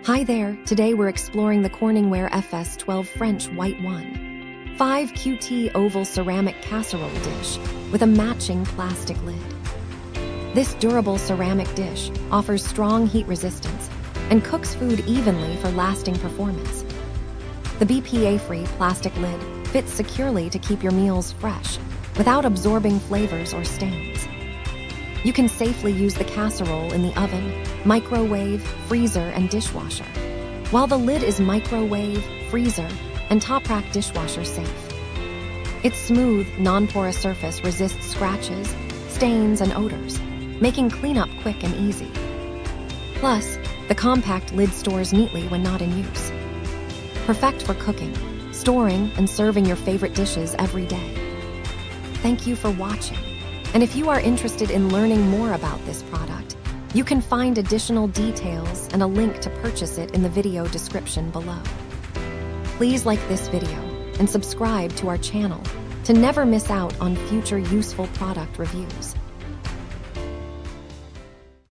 Hi there, today we're exploring the CorningWare FS12 French White 1. 5QT Oval Ceramic Casserole Dish with a matching plastic lid. This durable ceramic dish offers strong heat resistance and cooks food evenly for lasting performance. The BPA-free plastic lid fits securely to keep your meals fresh without absorbing flavors or stains. You can safely use the casserole in the oven, microwave, freezer, and dishwasher, while the lid is microwave, freezer, and top rack dishwasher safe. Its smooth, non-porous surface resists scratches, stains, and odors, making cleanup quick and easy. Plus, the compact lid stores neatly when not in use. Perfect for cooking, storing, and serving your favorite dishes every day. Thank you for watching. And if you are interested in learning more about this product, you can find additional details and a link to purchase it in the video description below. Please like this video and subscribe to our channel to never miss out on future useful product reviews.